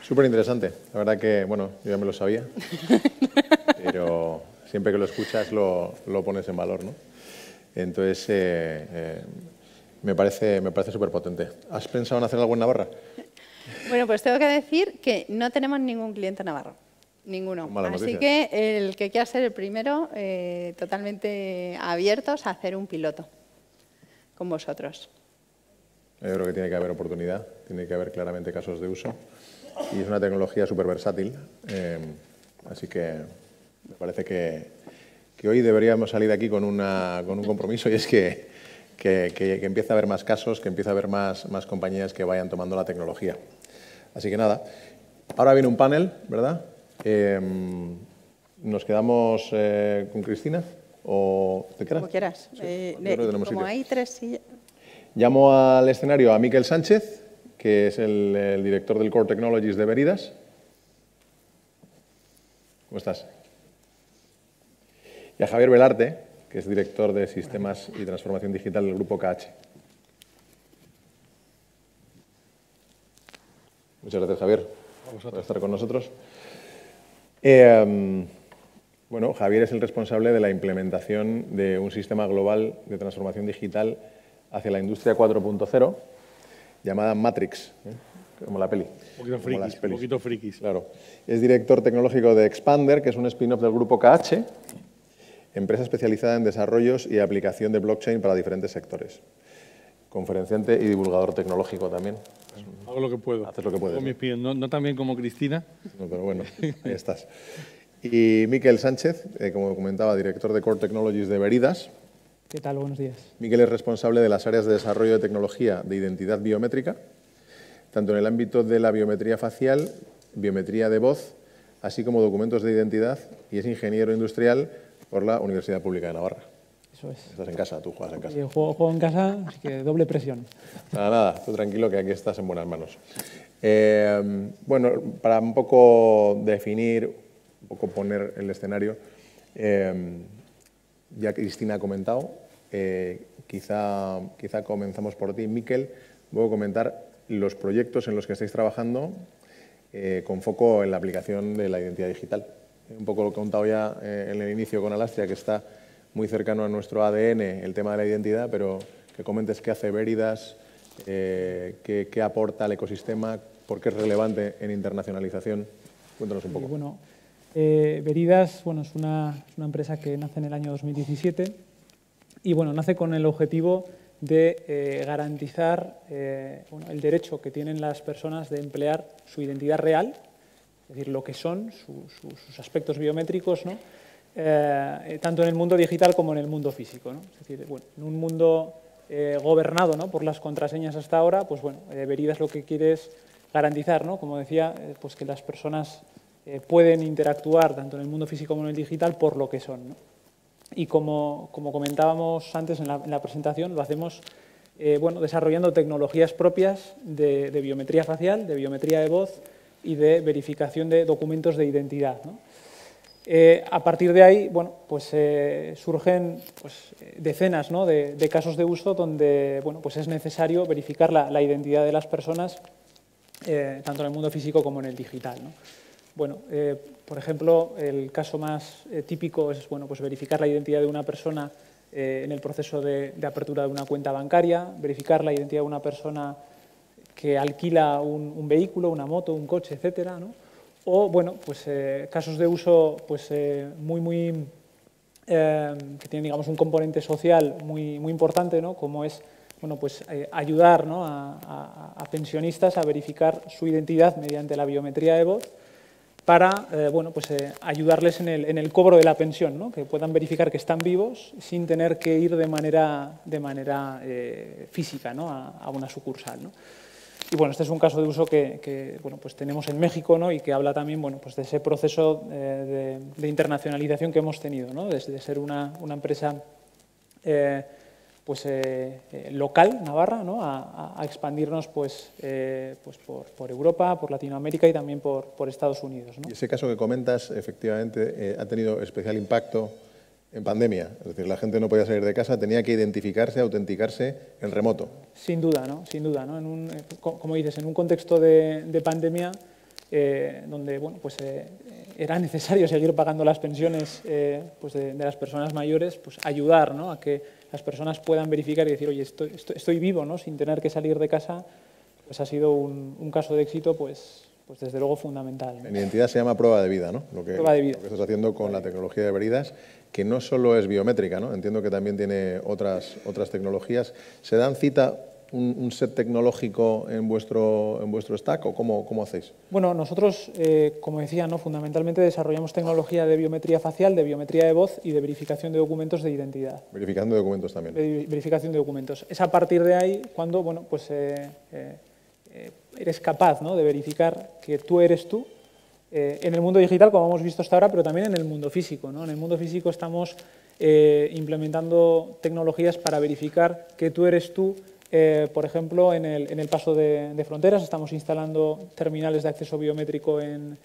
Súper interesante. La verdad que, bueno, yo ya me lo sabía, pero siempre que lo escuchas lo pones en valor, ¿no? Entonces, me parece súper potente. ¿Has pensado en hacer algo en Navarra? Bueno, pues tengo que decir que no tenemos ningún cliente navarro. Ninguno. Malas Así noticias. que el que quiera ser el primero, totalmente abiertos a hacer un piloto con vosotros. Yo creo que tiene que haber oportunidad, tiene que haber claramente casos de uso y es una tecnología súper versátil. Así que me parece que hoy deberíamos salir de aquí con un compromiso y es que empiece a haber más casos, que empiece a haber más compañías que vayan tomando la tecnología. Así que nada, ahora viene un panel, ¿verdad? ¿Nos quedamos con Cristina o te quedas? Como quieras. Sí, yo creo que tenemos Como sitio. hay tres sillas. Llamo al escenario a Miquel Sánchez, que es el director del Core Technologies de Veridas. ¿Cómo estás? Y a Javier Velarte, que es director de Sistemas y Transformación Digital del Grupo KH. Muchas gracias, Javier, por estar con nosotros. Bueno, Javier es el responsable de la implementación de un sistema global de transformación digital hacia la industria 4.0, llamada Matrix, como la peli. Un poquito frikis. Claro. Es director tecnológico de Expander, que es un spin-off del grupo KH, empresa especializada en desarrollos y aplicación de blockchain para diferentes sectores. Conferenciante y divulgador tecnológico también. Hago lo que puedo. Haces lo que puedes. Hago mis pies. No tan bien como Cristina. No, pero bueno, ahí estás. Y Miquel Sánchez, como comentaba, director de Core Technologies de Veridas. ¿Qué tal? Buenos días. Miquel es responsable de las áreas de desarrollo de tecnología de identidad biométrica, tanto en el ámbito de la biometría facial, biometría de voz, así como documentos de identidad, y es ingeniero industrial por la Universidad Pública de Navarra. Eso es. Estás en casa, tú juegas en casa. Juego en casa, así que doble presión. Nada, tú tranquilo que aquí estás en buenas manos. Bueno, para un poco definir, un poco poner el escenario, ya Cristina ha comentado, quizá comenzamos por ti, Miquel. Voy a comentar los proyectos en los que estáis trabajando con foco en la aplicación de la identidad digital. Un poco lo he contado ya en el inicio con Alastria, que está muy cercano a nuestro ADN el tema de la identidad, pero que comentes qué hace Veridas, qué aporta al ecosistema, por qué es relevante en internacionalización. Cuéntanos un poco. Bueno, Veridas es una empresa que nace en el año 2017 y nace con el objetivo de garantizar el derecho que tienen las personas de emplear su identidad real, es decir, lo que son sus aspectos biométricos, ¿no? Tanto en el mundo digital como en el mundo físico, ¿no? Es decir, en un mundo gobernado, ¿no?, por las contraseñas hasta ahora, pues Veridas lo que quiere es garantizar, ¿no?, como decía, pues que las personas pueden interactuar tanto en el mundo físico como en el digital por lo que son, ¿no? Y como comentábamos antes en la presentación, lo hacemos desarrollando tecnologías propias de biometría facial, de biometría de voz y de verificación de documentos de identidad, ¿no? A partir de ahí, surgen decenas, ¿no?, de casos de uso donde es necesario verificar la identidad de las personas tanto en el mundo físico como en el digital, ¿no? Por ejemplo, el caso más típico es verificar la identidad de una persona en el proceso de apertura de una cuenta bancaria, verificar la identidad de una persona que alquila un vehículo, una moto, un coche, etcétera, ¿no? O, casos de uso que tienen, digamos, un componente social muy importante, ¿no?, como es ayudar, ¿no?, a pensionistas a verificar su identidad mediante la biometría de voz para ayudarles en el cobro de la pensión, ¿no?, que puedan verificar que están vivos sin tener que ir de manera física, ¿no?, a una sucursal, ¿no? Y este es un caso de uso que tenemos en México, ¿no?, y que habla también de ese proceso de internacionalización que hemos tenido, ¿no?, desde ser una empresa local, Navarra, ¿no?, a expandirnos por Europa, por Latinoamérica y también por Estados Unidos, ¿no? Y ese caso que comentas, efectivamente, ha tenido especial impacto en pandemia. Es decir, la gente no podía salir de casa, tenía que identificarse, autenticarse en remoto. Sin duda, ¿no? Sin duda, ¿no? Como dices, en un contexto de pandemia, donde bueno, pues, era necesario seguir pagando las pensiones pues de las personas mayores, pues ayudar, ¿no?, a que las personas puedan verificar y decir, oye, estoy vivo, ¿no?, sin tener que salir de casa, pues ha sido un caso de éxito, pues desde luego fundamental, ¿no? En identidad se llama prueba de vida, ¿no? Prueba de vida. Lo que estás haciendo con la tecnología de Veridas, que no solo es biométrica, ¿no? Entiendo que también tiene otras tecnologías. ¿Se dan cita un set tecnológico en vuestro stack o cómo hacéis? Bueno, nosotros, como decía, ¿no?, fundamentalmente desarrollamos tecnología de biometría facial, de biometría de voz y de verificación de documentos de identidad. Verificando documentos también. Verificación de documentos. Es a partir de ahí cuando, bueno, pues eres capaz, ¿no?, de verificar que tú eres tú en el mundo digital, como hemos visto hasta ahora, pero también en el mundo físico, ¿no? En el mundo físico estamos implementando tecnologías para verificar que tú eres tú. Por ejemplo, en el paso de fronteras estamos instalando terminales de acceso biométrico en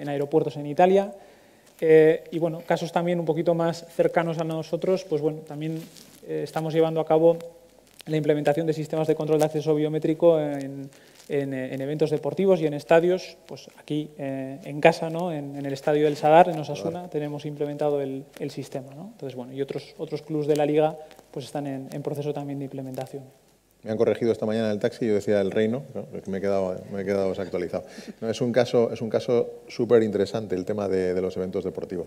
aeropuertos en Italia. Y bueno, casos también un poquito más cercanos a nosotros, pues bueno, también estamos llevando a cabo la implementación de sistemas de control de acceso biométrico en eventos deportivos y en estadios. Pues aquí en casa, ¿no?, en el estadio del Sadar, en Osasuna, tenemos implementado el sistema, ¿no? Entonces, bueno, y otros clubes de la Liga pues están en proceso también de implementación. Me han corregido esta mañana en el taxi, yo decía el Reino, ¿no?, porque me he quedado desactualizado. No, es un caso súper interesante el tema de los eventos deportivos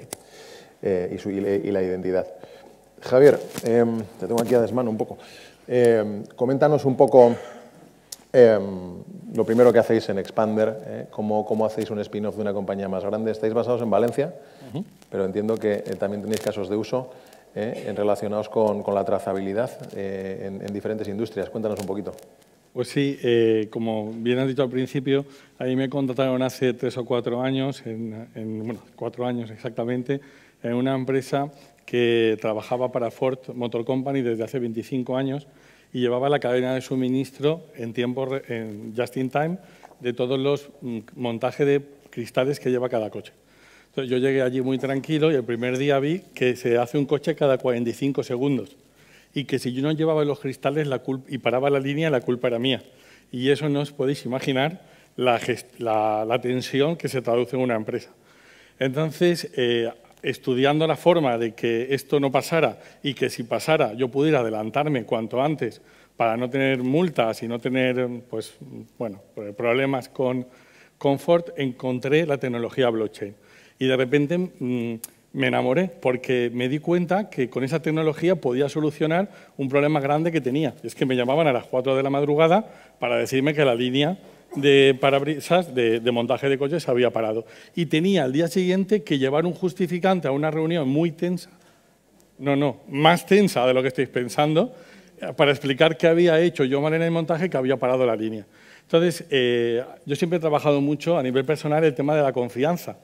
y la identidad. Javier, te tengo aquí a desmano un poco. Coméntanos un poco lo primero que hacéis en Expander, cómo hacéis un spin-off de una compañía más grande. Estáis basados en Valencia, pero entiendo que también tenéis casos de uso relacionados con la trazabilidad en diferentes industrias. Cuéntanos un poquito. Pues sí, como bien has dicho al principio, a mí me contrataron hace 3 o 4 años, bueno, 4 años exactamente, en una empresa que trabajaba para Ford Motor Company desde hace 25 años y llevaba la cadena de suministro en just in time de todos los montajes de cristales que lleva cada coche. Entonces yo llegué allí muy tranquilo y el primer día vi que se hace un coche cada 45 segundos y que si yo no llevaba los cristales y paraba la línea, la culpa era mía. Y eso no os podéis imaginar la tensión que se traduce en una empresa. Entonces, estudiando la forma de que esto no pasara y que si pasara yo pudiera adelantarme cuanto antes para no tener multas y no tener pues, bueno, problemas con Ford, encontré la tecnología blockchain. Y de repente me enamoré porque me di cuenta que con esa tecnología podía solucionar un problema grande que tenía. Es que me llamaban a las 4 de la madrugada para decirme que la línea de parabrisas de montaje de coches se había parado. Y tenía al día siguiente que llevar un justificante a una reunión muy tensa, más tensa de lo que estáis pensando, para explicar qué había hecho yo mal en el montaje que había parado la línea. Entonces, yo siempre he trabajado mucho a nivel personal el tema de la confianza.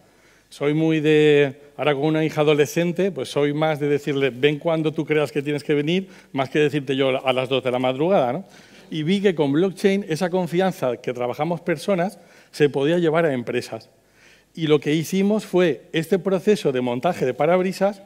Soy muy ahora con una hija adolescente, pues soy más de decirle, ven cuando tú creas que tienes que venir, más que decirte yo a las 2 de la madrugada, ¿no? Y vi que con blockchain esa confianza que trabajamos personas se podía llevar a empresas. Y lo que hicimos fue este proceso de montaje de parabrisas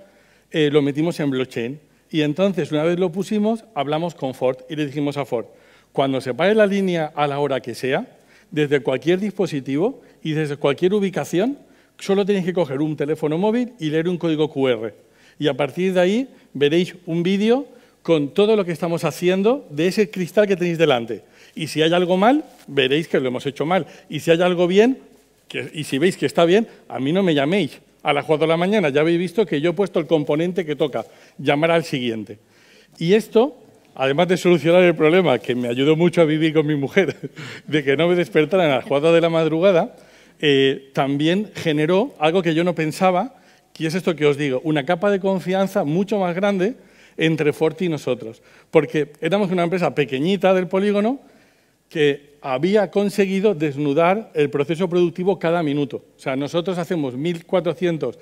lo metimos en blockchain. Y entonces, una vez lo pusimos, hablamos con Ford y le dijimos a Ford, cuando se pare la línea a la hora que sea, desde cualquier dispositivo y desde cualquier ubicación, solo tenéis que coger un teléfono móvil y leer un código QR. Y a partir de ahí veréis un vídeo con todo lo que estamos haciendo de ese cristal que tenéis delante. Y si hay algo mal, veréis que lo hemos hecho mal. Y si hay algo bien, y si veis que está bien, a mí no me llaméis a las 4 de la mañana. Ya habéis visto que yo he puesto el componente que toca, llamar al siguiente. Y esto, además de solucionar el problema, que me ayudó mucho a vivir con mi mujer, de que no me despertaran a las 4 de la madrugada, también generó algo que yo no pensaba, que es esto que os digo, una capa de confianza mucho más grande entre Ford y nosotros. Porque éramos una empresa pequeñita del polígono que había conseguido desnudar el proceso productivo cada minuto. O sea, nosotros hacemos 1.400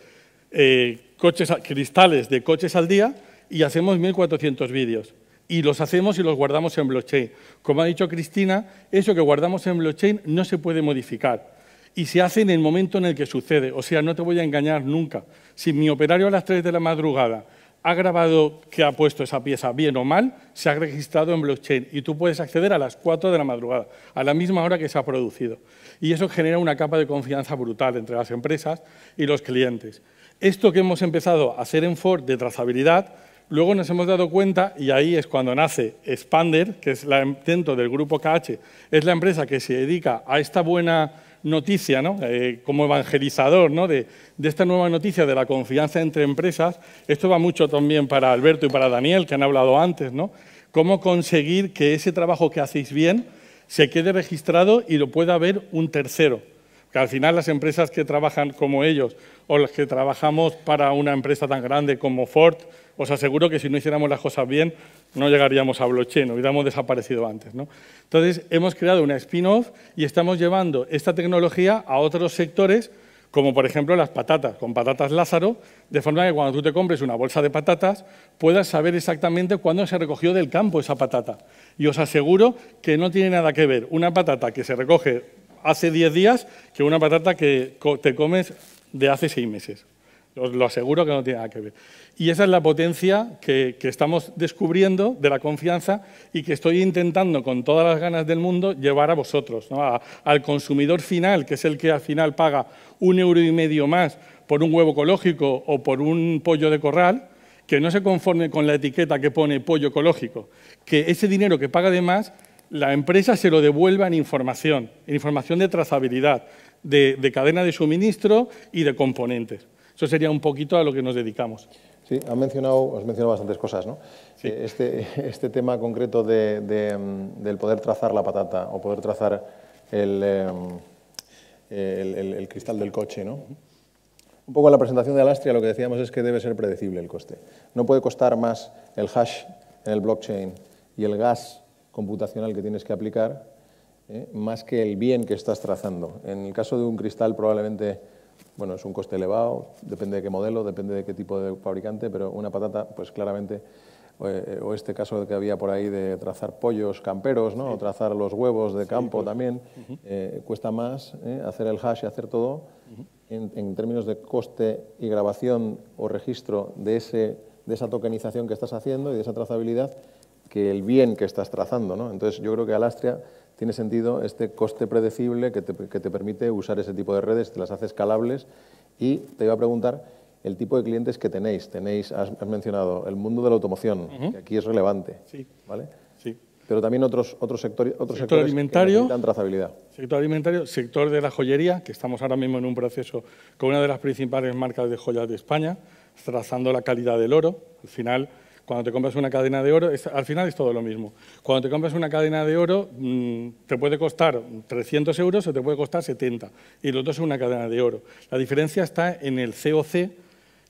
cristales de coches al día y hacemos 1.400 vídeos. Y los hacemos y los guardamos en blockchain. Como ha dicho Cristina, eso que guardamos en blockchain no se puede modificar. Y se hace en el momento en el que sucede. O sea, no te voy a engañar nunca. Si mi operario a las 3 de la madrugada ha grabado que ha puesto esa pieza bien o mal, se ha registrado en blockchain y tú puedes acceder a las 4 de la madrugada, a la misma hora que se ha producido. Y eso genera una capa de confianza brutal entre las empresas y los clientes. Esto que hemos empezado a hacer en Ford de trazabilidad, luego nos hemos dado cuenta, y ahí es cuando nace Expander, que es dentro del grupo KH, es la empresa que se dedica a esta buena noticia, ¿no? Como evangelizador, ¿no? de esta nueva noticia de la confianza entre empresas. Esto va mucho también para Alberto y para Daniel, que han hablado antes, ¿no? Cómo conseguir que ese trabajo que hacéis bien se quede registrado y lo pueda ver un tercero. Que al final las empresas que trabajan como ellos o las que trabajamos para una empresa tan grande como Ford, os aseguro que si no hiciéramos las cosas bien no llegaríamos a blockchain, hubiéramos desaparecido antes, ¿no? Entonces, hemos creado una spin-off y estamos llevando esta tecnología a otros sectores, como por ejemplo las patatas, con Patatas Lázaro, de forma que cuando tú te compres una bolsa de patatas puedas saber exactamente cuándo se recogió del campo esa patata. Y os aseguro que no tiene nada que ver una patata que se recoge hace 10 días que una patata que te comes de hace 6 meses. Os lo aseguro que no tiene nada que ver. Y esa es la potencia que estamos descubriendo de la confianza y que estoy intentando con todas las ganas del mundo llevar a vosotros, ¿no? Al consumidor final, que es el que al final paga 1,5 € más por un huevo ecológico o por un pollo de corral, que no se conforme con la etiqueta que pone pollo ecológico, que ese dinero que paga de más, la empresa se lo devuelva en información de trazabilidad, de cadena de suministro y de componentes. Eso sería un poquito a lo que nos dedicamos. Sí, has mencionado bastantes cosas, ¿no? Sí. Este tema concreto del poder trazar la patata o poder trazar el cristal del coche, ¿no? Un poco en la presentación de Alastria lo que decíamos es que debe ser predecible el coste. No puede costar más el hash en el blockchain y el gas computacional que tienes que aplicar, más que el bien que estás trazando. En el caso de un cristal probablemente, bueno, es un coste elevado, depende de qué modelo, depende de qué tipo de fabricante, pero una patata, pues claramente, o este caso que había por ahí de trazar pollos camperos, ¿no? O trazar los huevos de campo también, cuesta más hacer el hash y hacer todo en términos de coste y grabación o registro de esa tokenización que estás haciendo y de esa trazabilidad, que el bien que estás trazando, ¿no? Entonces, yo creo que Alastria tiene sentido este coste predecible que te permite usar ese tipo de redes, te las hace escalables. Y te iba a preguntar el tipo de clientes que tenéis. Has mencionado el mundo de la automoción, que aquí es relevante, ¿vale? Sí. Pero también otros sectores alimentario, que necesitan trazabilidad. Sector alimentario, sector de la joyería, que estamos ahora mismo en un proceso con una de las principales marcas de joyas de España, trazando la calidad del oro. Al final, cuando te compras una cadena de oro, al final es todo lo mismo. Cuando te compras una cadena de oro, te puede costar 300 € o te puede costar 70. Y los dos son una cadena de oro. La diferencia está en el COC,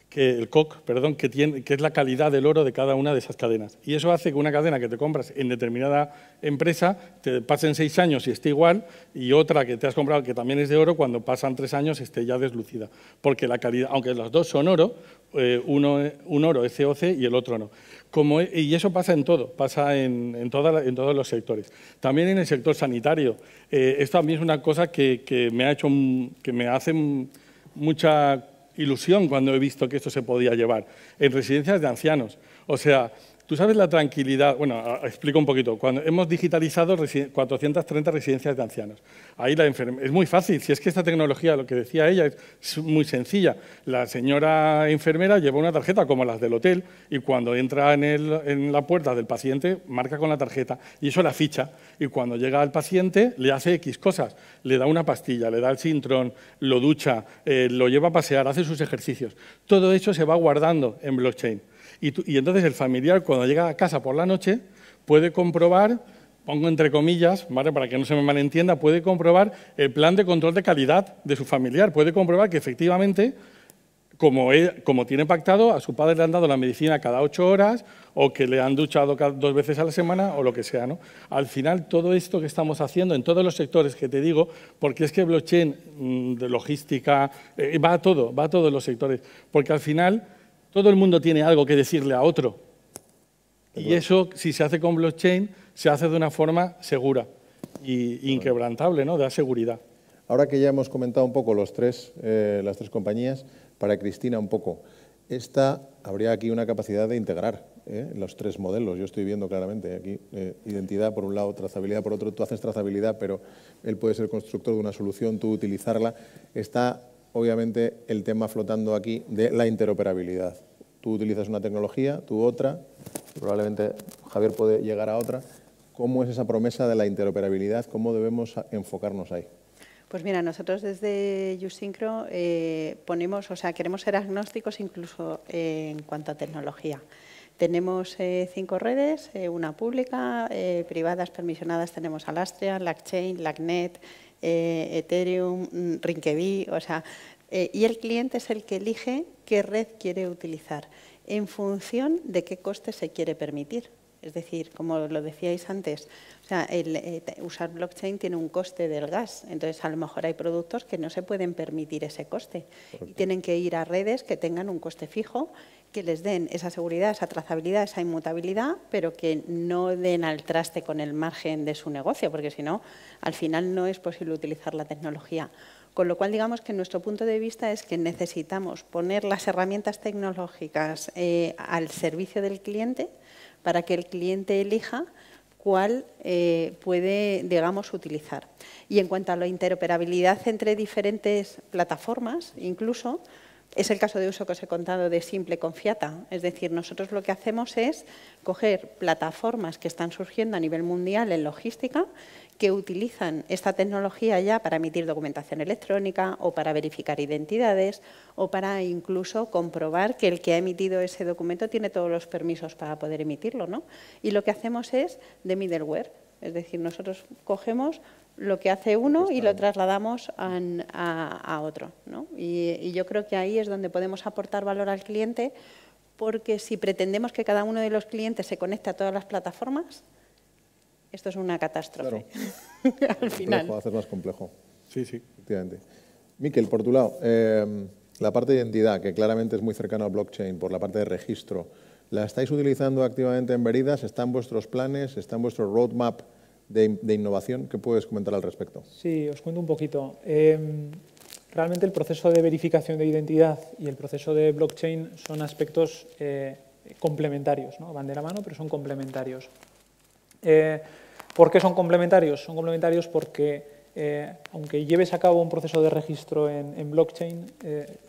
que es la calidad del oro de cada una de esas cadenas. Y eso hace que una cadena que te compras en determinada empresa te pasen 6 años y esté igual, y otra que te has comprado que también es de oro, cuando pasan 3 años esté ya deslucida. Porque la calidad, aunque los dos son oro, un oro es COC y el otro no. Y eso pasa en todo, pasa en todos los sectores. También en el sector sanitario. Esto a mí es una cosa que me hace mucha ilusión cuando he visto que esto se podía llevar en residencias de ancianos. O sea, tú sabes la tranquilidad. Bueno, explico un poquito. Cuando hemos digitalizado 430 residencias de ancianos, ahí es muy fácil. Si es que esta tecnología, lo que decía ella, es muy sencilla. La señora enfermera lleva una tarjeta como las del hotel y cuando entra en la puerta del paciente marca con la tarjeta y eso la ficha. Y cuando llega al paciente le hace X cosas. Le da una pastilla, le da el Sintrón, lo ducha, lo lleva a pasear, hace sus ejercicios. Todo eso se va guardando en blockchain. Y entonces el familiar, cuando llega a casa por la noche, puede comprobar, pongo entre comillas, ¿vale? Para que no se me malentienda, puede comprobar el plan de control de calidad de su familiar. Puede comprobar que efectivamente, como tiene pactado, a su padre le han dado la medicina cada 8 horas o que le han duchado 2 veces a la semana o lo que sea, ¿no? Al final, todo esto que estamos haciendo en todos los sectores que te digo, porque es que blockchain, de logística, va a todos los sectores, porque al final todo el mundo tiene algo que decirle a otro. Y eso, si se hace con blockchain, se hace de una forma segura y inquebrantable, ¿no? Da seguridad. Ahora que ya hemos comentado un poco las tres compañías, para Cristina un poco, habría aquí una capacidad de integrar los tres modelos. Yo estoy viendo claramente aquí identidad por un lado, trazabilidad por otro. Tú haces trazabilidad, pero él puede ser constructor de una solución, tú utilizarla. Está, obviamente, el tema flotando aquí de la interoperabilidad. Tú utilizas una tecnología, tú otra, probablemente Javier puede llegar a otra. ¿Cómo es esa promesa de la interoperabilidad? ¿Cómo debemos enfocarnos ahí? Pues mira, nosotros desde YouSyncro queremos ser agnósticos incluso en cuanto a tecnología. Tenemos 5 redes, una pública, privadas, permisionadas, tenemos Alastria, LagChain, LagNet, Ethereum, Rinkeby, y el cliente es el que elige qué red quiere utilizar en función de qué coste se quiere permitir. Es decir, como lo decíais antes, usar blockchain tiene un coste del gas, entonces a lo mejor hay productos que no se pueden permitir ese coste y tienen que ir a redes que tengan un coste fijo, que les den esa seguridad, esa trazabilidad, esa inmutabilidad, pero que no den al traste con el margen de su negocio, porque si no, al final no es posible utilizar la tecnología. Con lo cual, digamos que nuestro punto de vista es que necesitamos poner las herramientas tecnológicas al servicio del cliente para que el cliente elija cuál puede, digamos, utilizar. Y en cuanto a la interoperabilidad entre diferentes plataformas, incluso, es el caso de uso que os he contado de Simple con Fiata. Es decir, nosotros lo que hacemos es coger plataformas que están surgiendo a nivel mundial en logística, que utilizan esta tecnología ya para emitir documentación electrónica o para verificar identidades o para incluso comprobar que el que ha emitido ese documento tiene todos los permisos para poder emitirlo, ¿no? Y lo que hacemos es de middleware, es decir, nosotros cogemos lo que hace uno y lo trasladamos a otro, ¿no? Y yo creo que ahí es donde podemos aportar valor al cliente, porque si pretendemos que cada uno de los clientes se conecte a todas las plataformas, esto es una catástrofe. Claro. Al final. Hacer más complejo. Sí, sí. Efectivamente. Miquel, por tu lado, la parte de identidad, que claramente es muy cercana al blockchain, por la parte de registro, ¿la estáis utilizando activamente en Veridas? ¿Está en vuestros planes? ¿Está en vuestro roadmap de innovación? ¿Qué puedes comentar al respecto? Sí, os cuento un poquito. Realmente el proceso de verificación de identidad y el proceso de blockchain son aspectos complementarios, ¿no? Van de la mano, pero son complementarios. ¿Por qué son complementarios? Son complementarios porque, aunque lleves a cabo un proceso de registro en blockchain,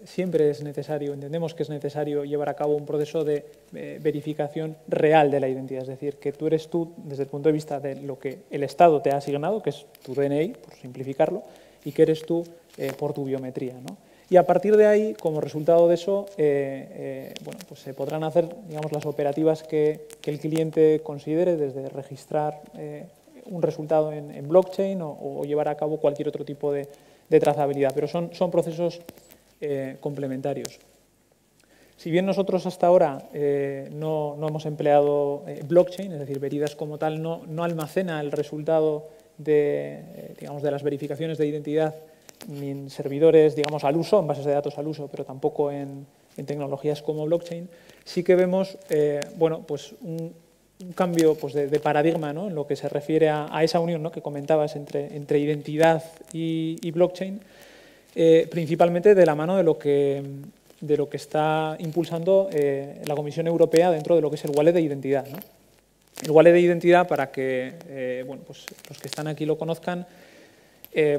siempre es necesario, entendemos que es necesario llevar a cabo un proceso de verificación real de la identidad. Es decir, que tú eres tú desde el punto de vista de lo que el Estado te ha asignado, que es tu DNI, por simplificarlo, y que eres tú por tu biometría, ¿no? Y a partir de ahí, como resultado de eso, bueno, pues se podrán hacer, digamos, las operativas que el cliente considere, desde registrar un resultado en blockchain o llevar a cabo cualquier otro tipo de trazabilidad. Pero son procesos complementarios. Si bien nosotros hasta ahora no hemos empleado blockchain, es decir, Veridas como tal no almacena el resultado digamos, de las verificaciones de identidad ni en servidores, digamos, al uso, en bases de datos al uso, pero tampoco en tecnologías como blockchain, sí que vemos bueno, pues un cambio pues de paradigma, ¿no? En lo que se refiere a esa unión, ¿no? Que comentabas entre identidad y blockchain, principalmente de la mano de lo que está impulsando la Comisión Europea dentro de lo que es el wallet de identidad, ¿no? El wallet de identidad, para que bueno, pues los que están aquí lo conozcan,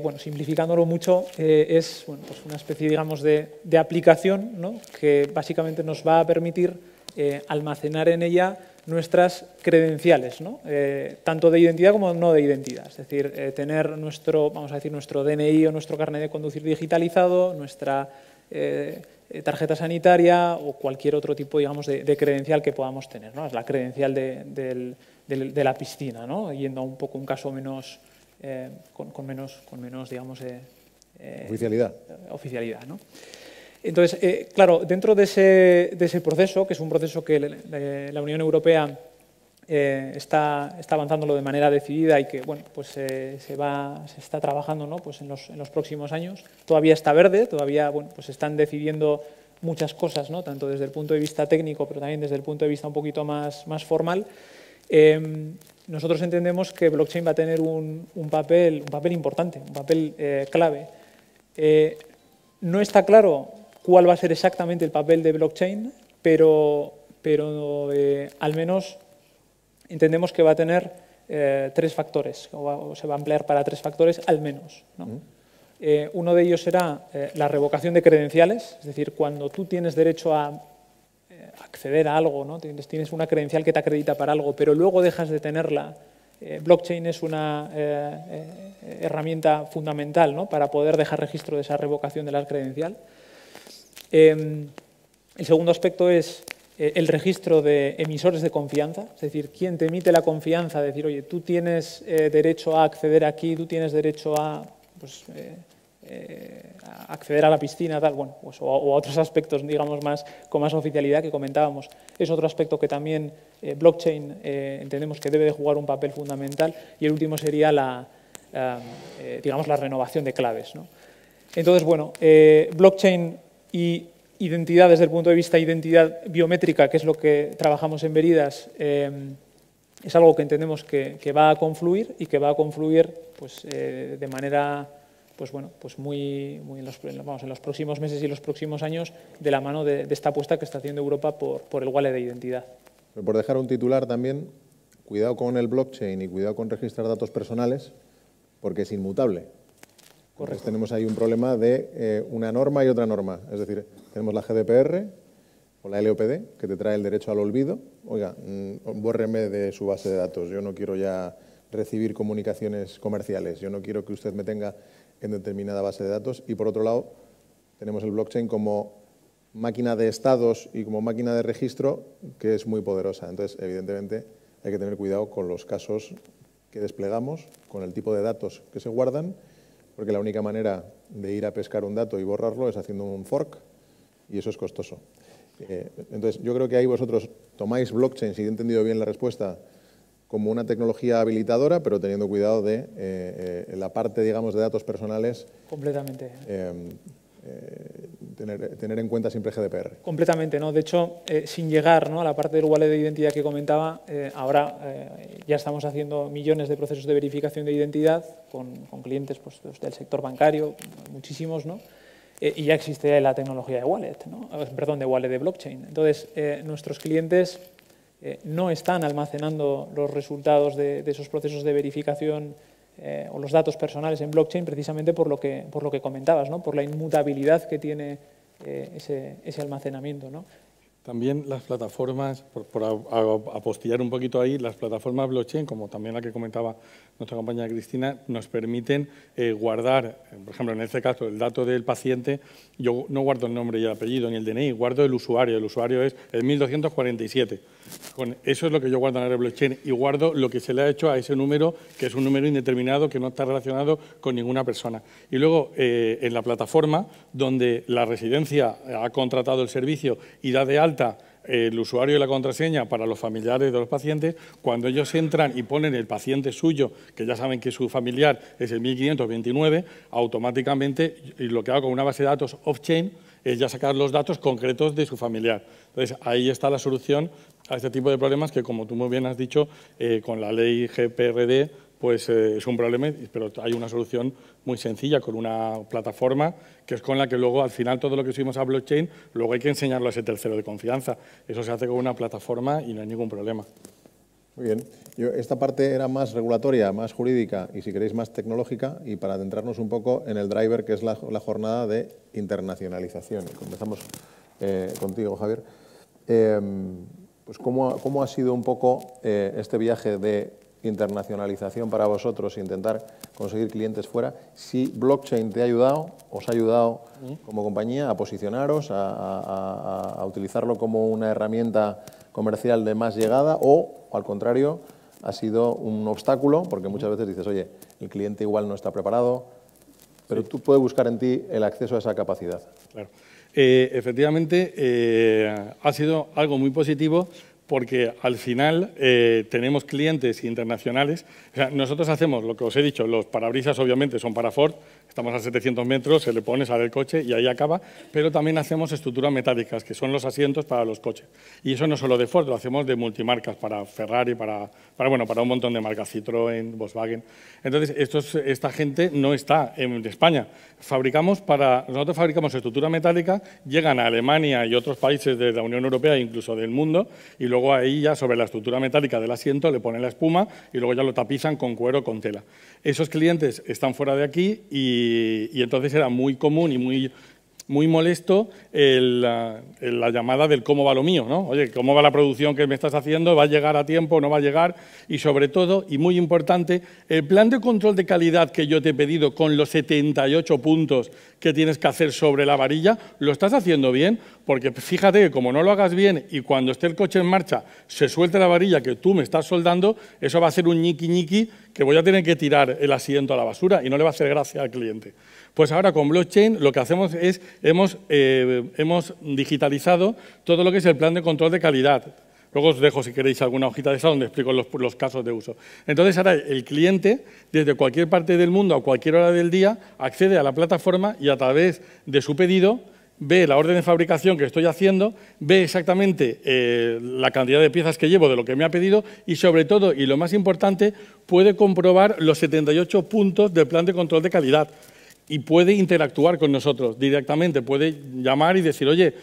bueno, simplificándolo mucho, es bueno, pues una especie, digamos, de aplicación, ¿no? Que básicamente nos va a permitir almacenar en ella nuestras credenciales, ¿no? Tanto de identidad como no de identidad. Es decir, tener nuestro, vamos a decir, nuestro DNI o nuestro carnet de conducir digitalizado, nuestra tarjeta sanitaria o cualquier otro tipo, digamos, de credencial que podamos tener, ¿no? Es la credencial de la piscina, ¿no? Yendo a un poco un caso menos... con menos, digamos, oficialidad, ¿no? Entonces, claro, dentro de ese proceso, que es un proceso que la Unión Europea está avanzándolo de manera decidida y que, bueno, pues se está trabajando, ¿no? Pues en los próximos años, todavía está verde, todavía, bueno, pues están decidiendo muchas cosas, ¿no? Tanto desde el punto de vista técnico, pero también desde el punto de vista un poquito más formal. Nosotros entendemos que blockchain va a tener un papel importante, un papel clave. No está claro cuál va a ser exactamente el papel de blockchain, pero al menos entendemos que va a tener 3 factores, o se va a emplear para 3 factores al menos, ¿no? Uno de ellos será la revocación de credenciales, es decir, cuando tú tienes derecho a acceder a algo, ¿no? Tienes una credencial que te acredita para algo, pero luego dejas de tenerla. Blockchain es una herramienta fundamental, ¿no? Para poder dejar registro de esa revocación de la credencial. El segundo aspecto es el registro de emisores de confianza, es decir, quién te emite la confianza, decir, oye, tú tienes derecho a acceder aquí, tú tienes derecho a, pues, a acceder a la piscina, tal, bueno, pues, o a otros aspectos, digamos, con más oficialidad que comentábamos. Es otro aspecto que también blockchain entendemos que debe de jugar un papel fundamental. Y el último sería digamos, la renovación de claves, ¿no? Entonces, bueno, blockchain y identidad desde el punto de vista de identidad biométrica, que es lo que trabajamos en Veridas, es algo que entendemos que va a confluir y que va a confluir pues, de manera pues, bueno, pues muy en los próximos meses y los próximos años de la mano de esta apuesta que está haciendo Europa por el wallet de identidad. Pero por dejar un titular también, cuidado con el blockchain y cuidado con registrar datos personales, porque es inmutable. Correcto. Entonces tenemos ahí un problema de una norma y otra norma. Es decir, tenemos la GDPR o la LOPD, que te trae el derecho al olvido. Oiga, bórreme de su base de datos. Yo no quiero ya recibir comunicaciones comerciales. Yo no quiero que usted me tenga en determinada base de datos. Y por otro lado, tenemos el blockchain como máquina de estados y como máquina de registro que es muy poderosa. Entonces, evidentemente, hay que tener cuidado con los casos que desplegamos, con el tipo de datos que se guardan, porque la única manera de ir a pescar un dato y borrarlo es haciendo un fork, y eso es costoso. Entonces, yo creo que ahí vosotros tomáis blockchain, si he entendido bien la respuesta, como una tecnología habilitadora, pero teniendo cuidado de la parte, digamos, de datos personales. Completamente. Tener en cuenta siempre GDPR. Completamente, ¿no? De hecho, sin llegar, ¿no?, a la parte del wallet de identidad que comentaba, ahora ya estamos haciendo millones de procesos de verificación de identidad con clientes pues, del sector bancario, muchísimos, ¿no? Y ya existe la tecnología de wallet, ¿no? Perdón, de wallet de blockchain. Entonces, nuestros clientes no están almacenando los resultados de esos procesos de verificación o los datos personales en blockchain precisamente por lo que comentabas, ¿no? Por la inmutabilidad que tiene ese almacenamiento, ¿no? También las plataformas, por apostillar un poquito ahí, las plataformas blockchain, como también la que comentaba nuestra compañera Cristina, nos permiten guardar, por ejemplo, en este caso, el dato del paciente. Yo no guardo el nombre y el apellido ni el DNI, guardo el usuario. El usuario es el 1247. Con eso es lo que yo guardo en la red blockchain y guardo lo que se le ha hecho a ese número, que es un número indeterminado que no está relacionado con ninguna persona. Y luego, en la plataforma, donde la residencia ha contratado el servicio y da de alta el usuario y la contraseña para los familiares de los pacientes, cuando ellos entran y ponen el paciente suyo, que ya saben que su familiar es el 1529, automáticamente, y lo que hago con una base de datos off-chain es ya sacar los datos concretos de su familiar. Entonces, ahí está la solución a este tipo de problemas que, como tú muy bien has dicho, con la ley GPRD, pues es un problema, pero hay una solución muy sencilla con una plataforma que es con la que luego, al final, todo lo que subimos a blockchain, luego hay que enseñarlo a ese tercero de confianza. Eso se hace con una plataforma y no hay ningún problema. Muy bien. Esta parte era más regulatoria, más jurídica y, si queréis, más tecnológica, y para adentrarnos un poco en el driver, que es la jornada de internacionalización. Comenzamos contigo, Javier. Pues ¿cómo ha sido un poco este viaje de internacionalización para vosotros e intentar conseguir clientes fuera? Si blockchain te ha ayudado, os ha ayudado como compañía a posicionaros, a utilizarlo como una herramienta comercial de más llegada, o al contrario, ha sido un obstáculo, porque muchas veces dices, oye, el cliente igual no está preparado, pero tú puedes buscar en ti el acceso a esa capacidad. Claro. Efectivamente, ha sido algo muy positivo, porque al final tenemos clientes internacionales. O sea, nosotros hacemos lo que os he dicho, los parabrisas obviamente son para Ford, estamos a 700 metros, se le pone, sale el coche y ahí acaba, pero también hacemos estructuras metálicas, que son los asientos para los coches. Y eso no solo de Ford, lo hacemos de multimarcas, para Ferrari, para un montón de marcas, Citroën, Volkswagen. Entonces, esta gente no está en España. Nosotros fabricamos estructura metálica, llegan a Alemania y otros países de la Unión Europea e incluso del mundo, y luego ahí ya sobre la estructura metálica del asiento le ponen la espuma y luego ya lo tapizan con cuero, con tela. Esos clientes están fuera de aquí y entonces era muy común y muy molesto la llamada del cómo va lo mío, ¿no? Oye, ¿cómo va la producción que me estás haciendo? ¿Va a llegar a tiempo? ¿No va a llegar? Y sobre todo, y muy importante, el plan de control de calidad que yo te he pedido con los 78 puntos que tienes que hacer sobre la varilla, ¿lo estás haciendo bien? Porque fíjate que como no lo hagas bien y cuando esté el coche en marcha se suelte la varilla que tú me estás soldando, eso va a ser un ñiqui-ñiqui que voy a tener que tirar el asiento a la basura y no le va a hacer gracia al cliente. Pues ahora con blockchain lo que hacemos es, hemos digitalizado todo lo que es el plan de control de calidad. Luego os dejo, si queréis, alguna hojita de esa donde explico los casos de uso. Entonces, ahora el cliente, desde cualquier parte del mundo, a cualquier hora del día, accede a la plataforma y a través de su pedido ve la orden de fabricación que estoy haciendo, ve exactamente la cantidad de piezas que llevo de lo que me ha pedido y, sobre todo, y lo más importante, puede comprobar los 78 puntos del plan de control de calidad. Y puede interactuar con nosotros directamente, puede llamar y decir, oye,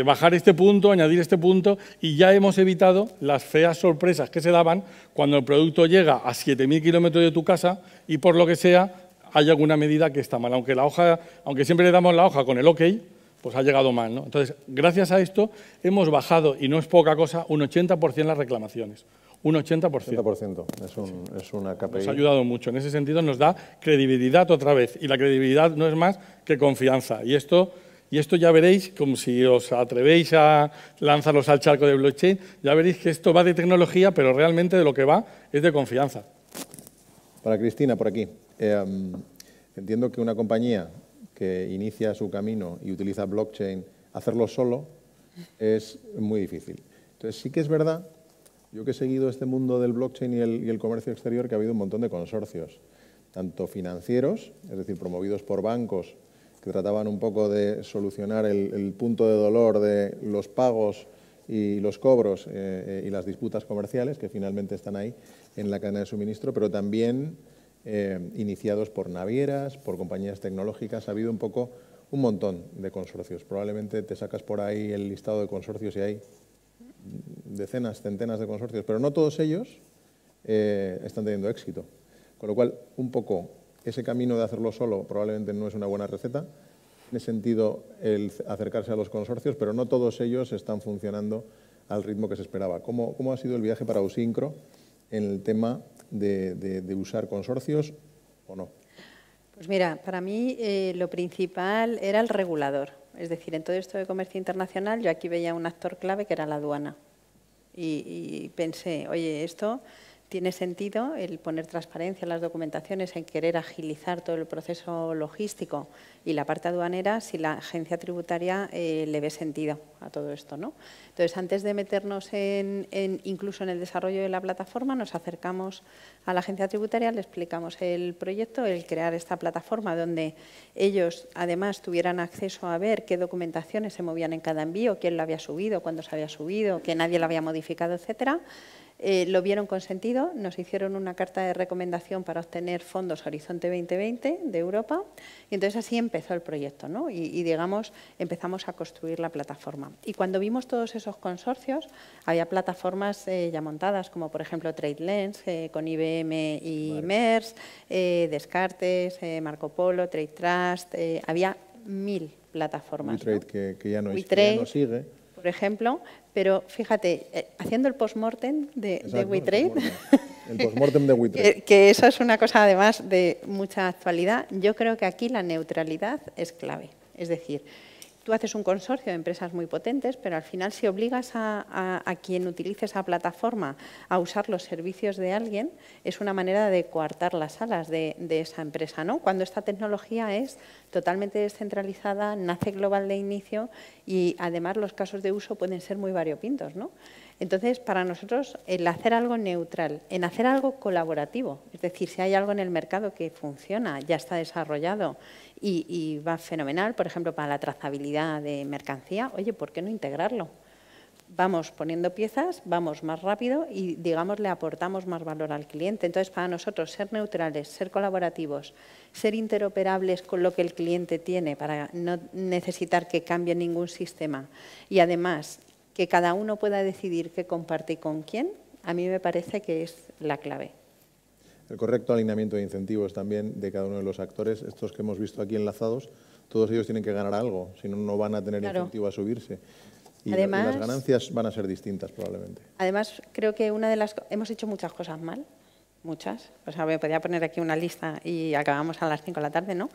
bajar este punto, añadir este punto, y ya hemos evitado las feas sorpresas que se daban cuando el producto llega a 7.000 kilómetros de tu casa y por lo que sea hay alguna medida que está mal. Aunque siempre le damos la hoja con el OK, pues ha llegado mal, ¿no? Entonces, gracias a esto hemos bajado, y no es poca cosa, un 80% las reclamaciones. Un 80%. 80%. Es una KPI. Nos ha ayudado mucho. En ese sentido nos da credibilidad otra vez. Y la credibilidad no es más que confianza. Y esto ya veréis, como si os atrevéis a lanzaros al charco de blockchain, ya veréis que esto va de tecnología, pero realmente de lo que va es de confianza. Para Cristina, por aquí. Entiendo que una compañía que inicia su camino y utiliza blockchain, hacerlo solo es muy difícil. Entonces, sí que es verdad, yo que he seguido este mundo del blockchain y el comercio exterior, que ha habido un montón de consorcios, tanto financieros, es decir, promovidos por bancos, que trataban un poco de solucionar el punto de dolor de los pagos y los cobros y las disputas comerciales, que finalmente están ahí en la cadena de suministro, pero también iniciados por navieras, por compañías tecnológicas. Ha habido un montón de consorcios. Probablemente te sacas por ahí el listado de consorcios y hay decenas, centenas de consorcios, pero no todos ellos están teniendo éxito. Con lo cual, un poco ese camino de hacerlo solo probablemente no es una buena receta. Tiene sentido el acercarse a los consorcios, pero no todos ellos están funcionando al ritmo que se esperaba. ¿Cómo ha sido el viaje para Usincro en el tema de usar consorcios o no? Pues mira, para mí lo principal era el regulador. Es decir, en todo esto de comercio internacional yo aquí veía un actor clave que era la aduana. Y pensé, oye, esto tiene sentido el poner transparencia en las documentaciones, en querer agilizar todo el proceso logístico y la parte aduanera, si la agencia tributaria le ve sentido a todo esto, ¿no? Entonces, antes de meternos incluso en el desarrollo de la plataforma, nos acercamos a la agencia tributaria, le explicamos el proyecto, el crear esta plataforma donde ellos, además, tuvieran acceso a ver qué documentaciones se movían en cada envío, quién lo había subido, cuándo se había subido, que nadie lo había modificado, etcétera. Lo vieron con sentido, nos hicieron una carta de recomendación para obtener fondos Horizonte 2020 de Europa y entonces así empezó el proyecto, ¿no? Y digamos, empezamos a construir la plataforma. Y cuando vimos todos esos consorcios, había plataformas ya montadas, como por ejemplo TradeLens, con IBM y MERS, Descartes, Marco Polo, Trade Trust, había 1000 plataformas. WeTrade, ¿no? que ya no sigue. Por ejemplo, pero fíjate, haciendo el post-mortem de WeTrade, el post-mortem de WeTrade. que eso es una cosa además de mucha actualidad, yo creo que aquí la neutralidad es clave. Es decir, tú haces un consorcio de empresas muy potentes, pero al final si obligas a quien utilice esa plataforma a usar los servicios de alguien, es una manera de coartar las alas de esa empresa, ¿no? Cuando esta tecnología es totalmente descentralizada, nace global de inicio y además los casos de uso pueden ser muy variopintos, ¿no? Entonces, para nosotros, el hacer algo neutral, en hacer algo colaborativo, es decir, si hay algo en el mercado que funciona, ya está desarrollado y va fenomenal, por ejemplo, para la trazabilidad de mercancía, oye, ¿por qué no integrarlo? Vamos poniendo piezas, vamos más rápido y, digamos, le aportamos más valor al cliente. Entonces, para nosotros, ser neutrales, ser colaborativos, ser interoperables con lo que el cliente tiene para no necesitar que cambie ningún sistema y, además, que cada uno pueda decidir qué comparte y con quién, a mí me parece que es la clave. El correcto alineamiento de incentivos también de cada uno de los actores, estos que hemos visto aquí enlazados, todos ellos tienen que ganar algo, si no, no van a tener incentivo a subirse. Y además, las ganancias van a ser distintas probablemente. Además, creo que hemos hecho muchas cosas mal, muchas. O sea, me podría poner aquí una lista y acabamos a las 5 de la tarde, ¿no?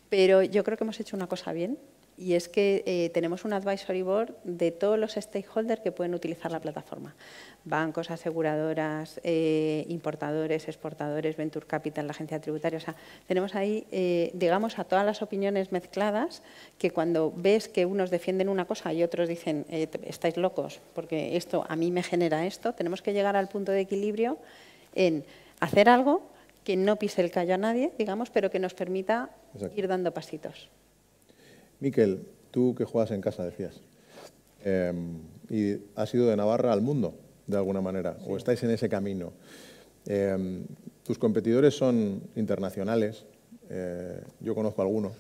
Pero yo creo que hemos hecho una cosa bien y es que tenemos un advisory board de todos los stakeholders que pueden utilizar la plataforma. Bancos, aseguradoras, importadores, exportadores, Venture Capital, la agencia tributaria. O sea, tenemos ahí, digamos, a todas las opiniones mezcladas que cuando ves que unos defienden una cosa y otros dicen, estáis locos, porque esto a mí me genera esto, tenemos que llegar al punto de equilibrio en hacer algo que no pise el callo a nadie, digamos, pero que nos permita ir dando pasitos. Miquel, tú que juegas en casa, decías, y has ido de Navarra al mundo, de alguna manera, sí, o estáis en ese camino. Tus competidores son internacionales, yo conozco algunos,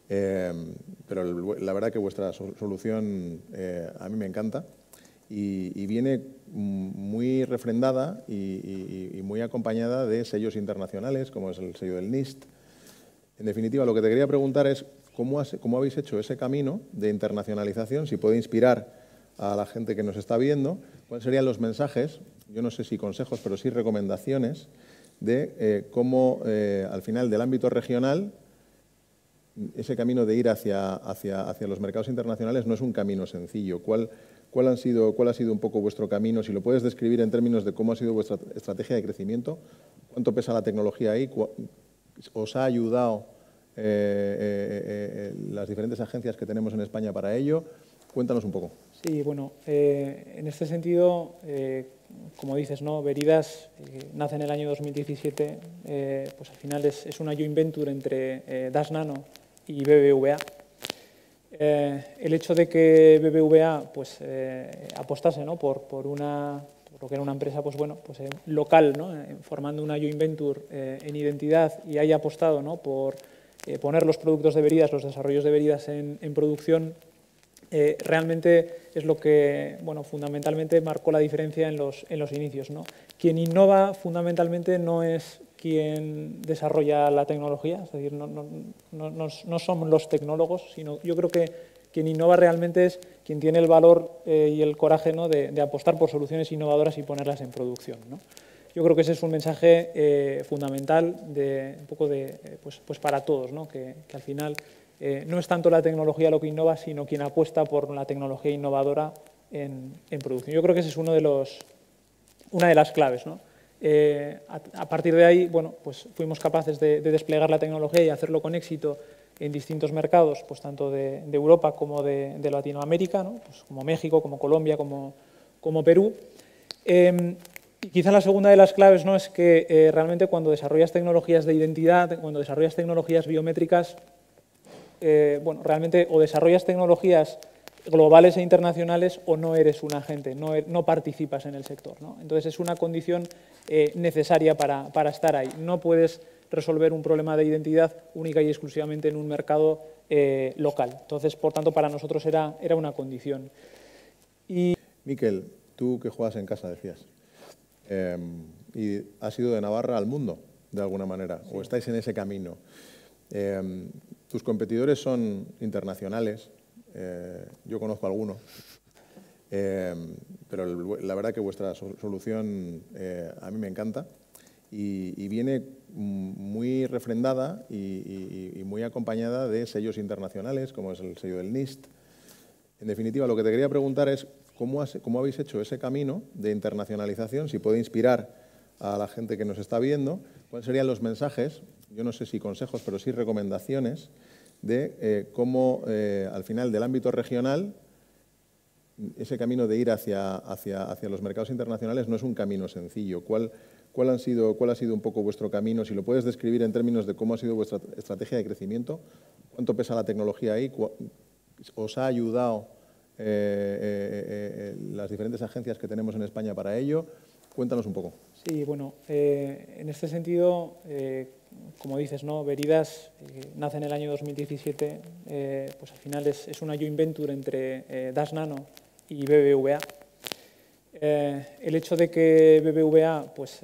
pero la verdad que vuestra solución a mí me encanta y viene muy refrendada y muy acompañada de sellos internacionales, como es el sello del NIST. En definitiva, lo que te quería preguntar es cómo habéis hecho ese camino de internacionalización, si puede inspirar a la gente que nos está viendo, cuáles serían los mensajes, yo no sé si consejos, pero sí recomendaciones de cómo al final del ámbito regional ese camino de ir hacia los mercados internacionales no es un camino sencillo. ¿Cuál ha sido un poco vuestro camino? Si lo puedes describir en términos de cómo ha sido vuestra estrategia de crecimiento, cuánto pesa la tecnología ahí, os ha ayudado las diferentes agencias que tenemos en España para ello. Cuéntanos un poco. Sí, bueno, en este sentido, como dices, ¿no? Veridas nace en el año 2017, pues al final es una joint venture entre Dash Nano y BBVA. El hecho de que BBVA pues, apostase, ¿no? por lo que era una empresa pues, bueno, pues, local, ¿no? Formando una joint venture en identidad y haya apostado, ¿no? por poner los productos de Veridas, los desarrollos de Veridas en producción, realmente es lo que, bueno, fundamentalmente marcó la diferencia en los inicios, ¿no? Quien innova fundamentalmente no es quien desarrolla la tecnología, es decir, no somos los tecnólogos, sino yo creo que quien innova realmente es quien tiene el valor y el coraje, ¿no? de apostar por soluciones innovadoras y ponerlas en producción, ¿no? Yo creo que ese es un mensaje fundamental un poco pues para todos, ¿no? Que al final no es tanto la tecnología lo que innova, sino quien apuesta por la tecnología innovadora en producción. Yo creo que ese es una de las claves, ¿no? A partir de ahí, bueno, pues fuimos capaces de desplegar la tecnología y hacerlo con éxito en distintos mercados, pues tanto de Europa como de Latinoamérica, ¿no? Pues como México, como Colombia, como Perú. Y quizá la segunda de las claves, ¿no? Es que realmente cuando desarrollas tecnologías de identidad, cuando desarrollas tecnologías biométricas, bueno, realmente o desarrollas tecnologías globales e internacionales o no eres un agente, no participas en el sector, ¿no? Entonces es una condición necesaria para estar ahí. No puedes resolver un problema de identidad única y exclusivamente en un mercado local. Entonces, por tanto, para nosotros era una condición. Miquel, tú que juegas en casa, decías, y has ido de Navarra al mundo, de alguna manera, sí, o estáis en ese camino. Tus competidores son internacionales, yo conozco algunos, pero la verdad que vuestra solución a mí me encanta y viene muy refrendada y muy acompañada de sellos internacionales, como es el sello del NIST. En definitiva, lo que te quería preguntar es cómo habéis hecho ese camino de internacionalización, si puede inspirar a la gente que nos está viendo, cuáles serían los mensajes, yo no sé si consejos, pero sí recomendaciones de cómo al final del ámbito regional ese camino de ir hacia los mercados internacionales no es un camino sencillo. ¿Cuál ha sido un poco vuestro camino? Si lo puedes describir en términos de cómo ha sido vuestra estrategia de crecimiento, ¿cuánto pesa la tecnología ahí? ¿Os ha ayudado las diferentes agencias que tenemos en España para ello? Cuéntanos un poco. Sí, bueno, en este sentido, como dices, ¿no? Veridas nace en el año 2017, pues al final es una joint venture entre Dash Nano y BBVA. El hecho de que BBVA pues,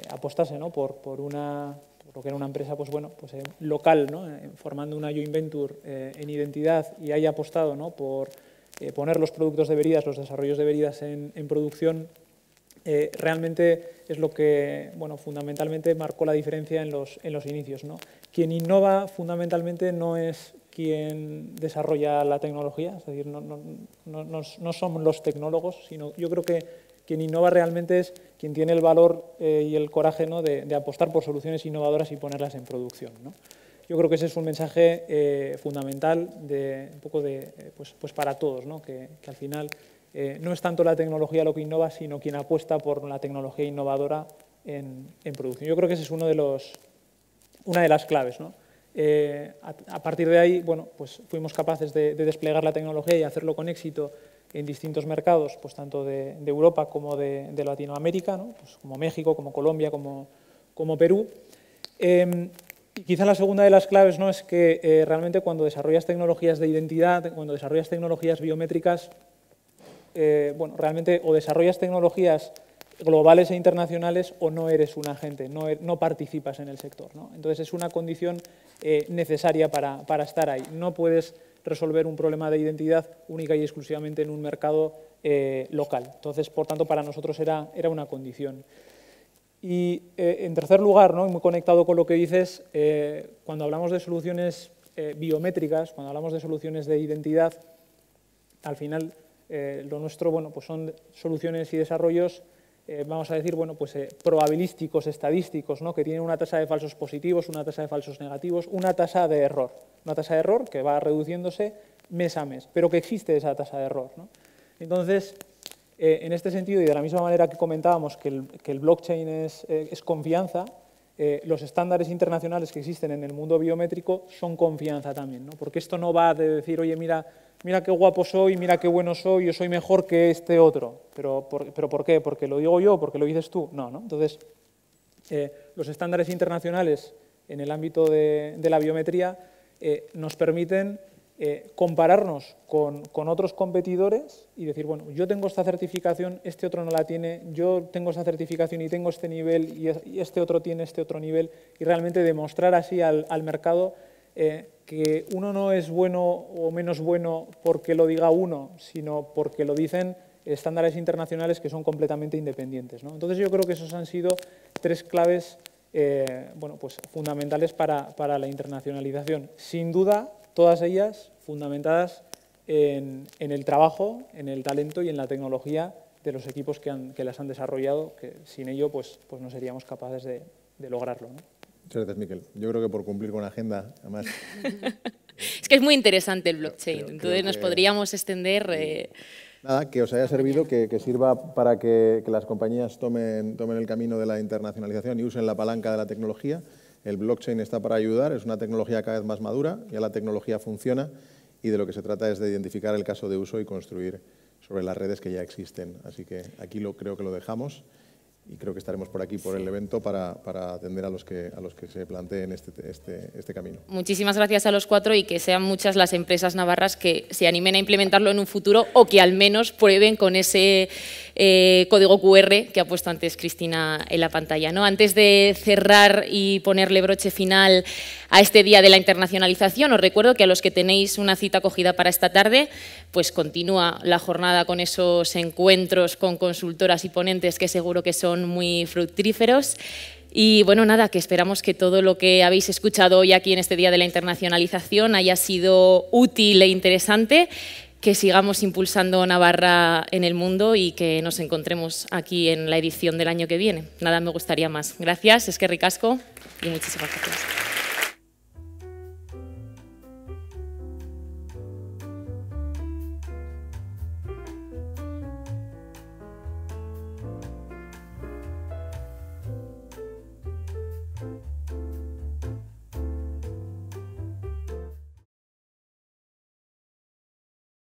apostase, ¿no? por lo que era una empresa pues, bueno, pues, local, ¿no? Formando una joint venture en identidad y haya apostado, ¿no? por poner los productos de Veridas, los desarrollos de Veridas en producción, realmente es lo que bueno, fundamentalmente marcó la diferencia en los inicios, ¿no? Quien innova fundamentalmente no es quien desarrolla la tecnología, es decir, no somos los tecnólogos, sino yo creo que quien innova realmente es quien tiene el valor y el coraje, ¿no? de apostar por soluciones innovadoras y ponerlas en producción, ¿no? Yo creo que ese es un mensaje fundamental un poco pues para todos, ¿no? Que al final no es tanto la tecnología lo que innova, sino quien apuesta por la tecnología innovadora en producción. Yo creo que ese es una de las claves, ¿no? A partir de ahí, bueno, pues fuimos capaces de desplegar la tecnología y hacerlo con éxito en distintos mercados, pues tanto de Europa como de Latinoamérica, ¿no? Pues como México, como Colombia, como Perú. Y quizá la segunda de las claves, ¿no? Es que realmente cuando desarrollas tecnologías de identidad, cuando desarrollas tecnologías biométricas, bueno, realmente o desarrollas tecnologías globales e internacionales o no eres un agente, no participas en el sector, ¿no? Entonces es una condición necesaria para estar ahí. No puedes resolver un problema de identidad única y exclusivamente en un mercado local. Entonces, por tanto, para nosotros era una condición. Y en tercer lugar, ¿no? Muy conectado con lo que dices, cuando hablamos de soluciones biométricas, cuando hablamos de soluciones de identidad, al final lo nuestro, bueno, pues son soluciones y desarrollos, vamos a decir, bueno, pues probabilísticos, estadísticos, ¿no? Que tienen una tasa de falsos positivos, una tasa de falsos negativos, una tasa de error que va reduciéndose mes a mes, pero que existe esa tasa de error, ¿no? Entonces, en este sentido, y de la misma manera que comentábamos que el blockchain es confianza, los estándares internacionales que existen en el mundo biométrico son confianza también, ¿no? Porque esto no va de decir, oye, mira qué guapo soy, mira qué bueno soy, yo soy mejor que este otro. ¿Pero por qué? ¿Porque lo digo yo? ¿Porque lo dices tú? No, ¿no? Entonces, los estándares internacionales en el ámbito de la biometría nos permiten compararnos con otros competidores y decir, bueno, yo tengo esta certificación, este otro no la tiene, yo tengo esta certificación y tengo este nivel y este otro tiene este otro nivel, y realmente demostrar así al mercado que uno no es bueno o menos bueno porque lo diga uno, sino porque lo dicen estándares internacionales que son completamente independientes, ¿no? Entonces yo creo que esos han sido tres claves bueno, pues fundamentales para la internacionalización. Sin duda, todas ellas fundamentadas en el trabajo, en el talento y en la tecnología de los equipos que las han desarrollado, que sin ello pues no seríamos capaces de lograrlo, ¿no? Muchas gracias, Miquel. Yo creo que por cumplir con la agenda, además... Es que es muy interesante el blockchain, entonces nos podríamos extender... Nada, que os haya servido, que sirva para que las compañías tomen el camino de la internacionalización y usen la palanca de la tecnología. El blockchain está para ayudar, es una tecnología cada vez más madura, ya la tecnología funciona y de lo que se trata es de identificar el caso de uso y construir sobre las redes que ya existen. Así que aquí creo que lo dejamos. Y creo que estaremos por aquí, por el evento, para atender a los que se planteen este camino. Muchísimas gracias a los cuatro y que sean muchas las empresas navarras que se animen a implementarlo en un futuro o que al menos prueben con ese código QR que ha puesto antes Cristina en la pantalla, ¿no? Antes de cerrar y ponerle broche final a este Día de la Internacionalización, os recuerdo que a los que tenéis una cita cogida para esta tarde, pues continúa la jornada con esos encuentros con consultoras y ponentes que seguro que son muy fructíferos. Y bueno, nada, que esperamos que todo lo que habéis escuchado hoy aquí en este Día de la Internacionalización haya sido útil e interesante, que sigamos impulsando Navarra en el mundo y que nos encontremos aquí en la edición del año que viene. Nada me gustaría más. Gracias, eskerrik asko y muchísimas gracias.